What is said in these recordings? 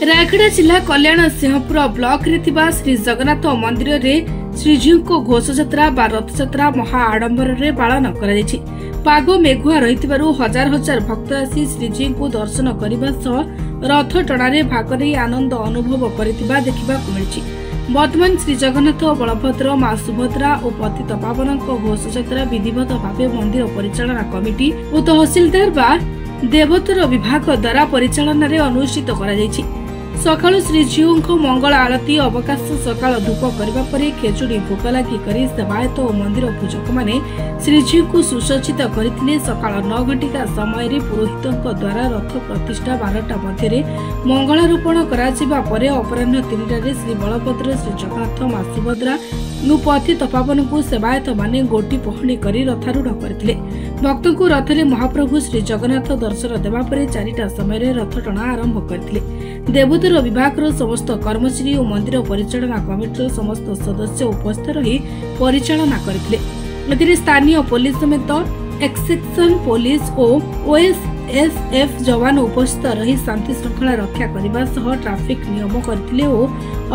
रायगढ़ जिला कल्याण सिंहपुर ब्लॉक रे थिबा श्री जगन्नाथ मंदिर रे श्रीजीव को घोष यात्रा बा रथ यात्रा महा आडंबर रे पालन करा पाग मेघुआ रही हजार हजार भक्त आसी श्रीजीव को दर्शन करने सह रथ टणारे भाग नहीं आनंद अनुभव करथिबा देखिबाकु मिलछि। वर्तमान श्री जगन्नाथ बलभद्र मां सुभद्रा और पतित पावन घोष यात्रा विधिवत भाव मंदिर परिचालना कमिटी और तहसीलदार बा देवोत्तर विभाग द्वारा परिचालन अनुष्ठित करा सकाळु श्रीजीव मंगल आरती अवकाश सकाळ धूप करने पर खेचुड़ी भोग लगी करी सेवायत और मंदिर पूजक माने श्रीजीव को सुसज्जित करथिले। सकाळ 9 घंटिका समय पुरोहित द्वारा रथ प्रतिष्ठा 12टा मध्य मंगलारोपण करा परे अपराह्न 3टारे श्री बलभद्र श्री जगन्नाथ मां सुभद्रा पतित पावन को सेवायत माने गोटी पहणी करी रथारूढ़ करथिले। भक्त को रथरे महाप्रभु श्री जगन्नाथ दर्शन देवा परे 4टा समय रथ टणा आरंभ करथिले। देवोत्तर विभाग समस्त कर्मचारी और मंदिर परिचालना कमिटी समस्त सदस्य उपस्थित रही परिचालना करथिले। स्थानीय पुलिस समेत एक्सेक्शन पुलिस और ओएसएसएफ जवान उपस्थित रही शांति श्रृंखला रक्षा करने सह ट्राफिक नियम करथिले और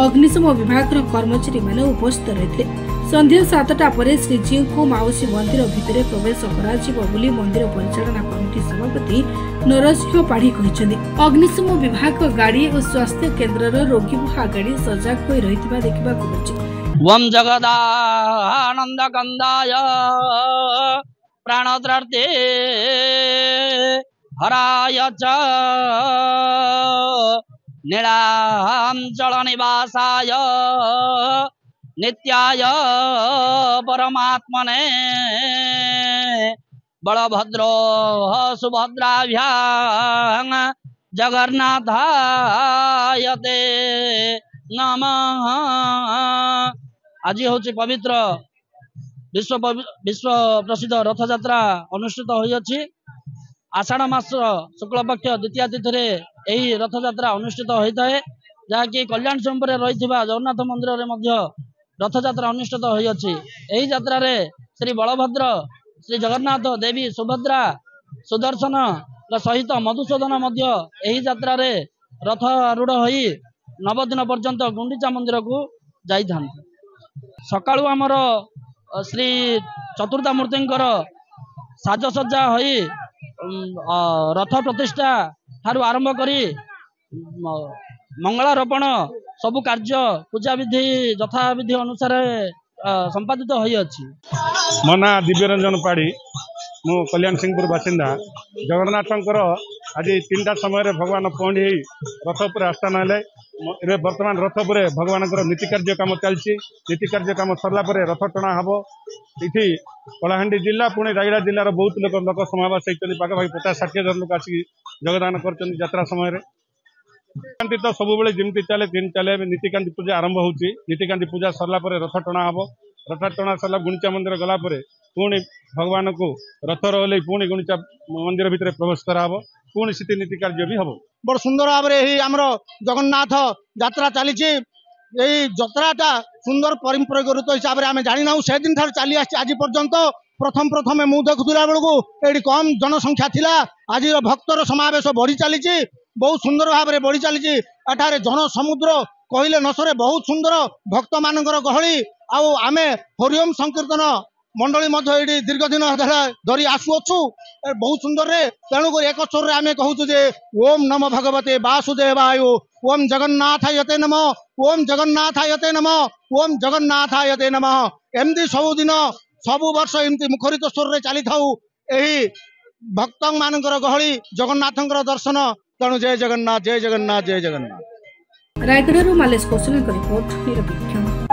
अग्निशम विभाग कर्मचारी माने उपस्थित रहिथे। संध्या 7टा पर श्रीजीव को माउसी मंदिर भितर प्रवेश करा मंदिर परिचालना कमिटी सभापति नरसिंह पाढ़ी कहते। अग्निशम विभाग गाड़ी और स्वास्थ्य केन्द्र रोगी बुहा गाड़ी सजाग हो रही देखा मिलुछि। ओम जगदानंद कंदाय प्राणत्रार्थे हराय च नीलांचल निवासाय नित्याय परमात्मने बलभद्रो सुभद्राभ्यां जगन्नाथाय ते नमः। आज हूँ पवित्र विश्व प्रसिद्ध रथ यात्रा अनुष्ठित होइछि। आषाढ़ मास शुक्ल पक्ष द्वितीय तिथि यही रथ यात्रा अनुष्ठित होता है जहाँकि कल्याण सिंहपुर रही जगन्नाथ मंदिर में रथ यात्रा अनुष्ठित होइछि। यही यात्रा रे श्री बलभद्र श्री जगन्नाथ देवी सुभद्रा सुदर्शन सहित मधुसूदन यही यात्रा रे रथ आरूढ़ होई 9 दिन पर्यंत गुंडीचा मंदिर को जाइथा। सकाळु आमर श्री चतुर्था मूर्ति साजसज्जा होई रथ प्रतिष्ठा ठारू आरंभ करी मंगलारोपण सबु कार्य पूजा विधि यथा विधि अनुसार संपादित होइछि। मो ना दिव्यरंजन पाढ़ी मु कल्याण सिंहपुर बासिंदा। जगन्नाथंकर आज 3टा समय भगवान पहंडी रथ पर आस्थान है। वर्तमान रथ पर भगवान नीति कार्य काम चलती। नीति कार्य काम सरला रथ टणा हम ये कलाहांडी जिला पुणी रायगड़ा जिलार बहुत लोक समावेश होती पाखापाखि 50-60 जन लोक आसिक योगदान कर यात्रा समय नीतिकांति तो सब जमी चले दिन चले नीतिकांति पूजा आरंभ होती। नीतिकांति पूजा सरला रथ टणा हम रथ टणा सरला गुंडीचा मंदिर गला पुणी भगवान को रथ रही पुणी गुंडीचा मंदिर भितर प्रवेश कराब पुणी से नीति कार्य भी हम बड़ सुंदर भाव में जगन्नाथ यात्रा चली। यही यात्राटा सुंदर परंपरागत रूप हिसाब से आम जाना से दिन ठार चली आज पर्यंत प्रथम प्रथम मु देखुला बेलू ये कम जनसंख्या थिला। आज भक्तर समावेश बढ़ी चली बहुत सुंदर भाव में बढ़ी चली। एठारे जन समुद्र कहले न सरे बहुत सुंदर भक्त मानकर गहली आम हरिओम संकीर्तन मंडली ये दीर्घ दिन धरी आसुअछु बहुत सुंदर रे तेणुक एक स्वर आम कहूँ जे ओम नमो भगवते वासुदेवाय ओम जगन्नाथायते नमः ओम जगन्नाथायते नमः ओम जगन्नाथायते नमः। एमती सबुदिन सबु वर्ष एमती मुखरित स्वर रे चली थाउ यही भक्त मानकर गहली जगन्नाथंकर दर्शन। तेणु जय जगन्नाथ जय जगन्नाथ जय जगन्नाथ। रायगढ़ मालेश कौशल रिपोर्ट निरपेक्ष।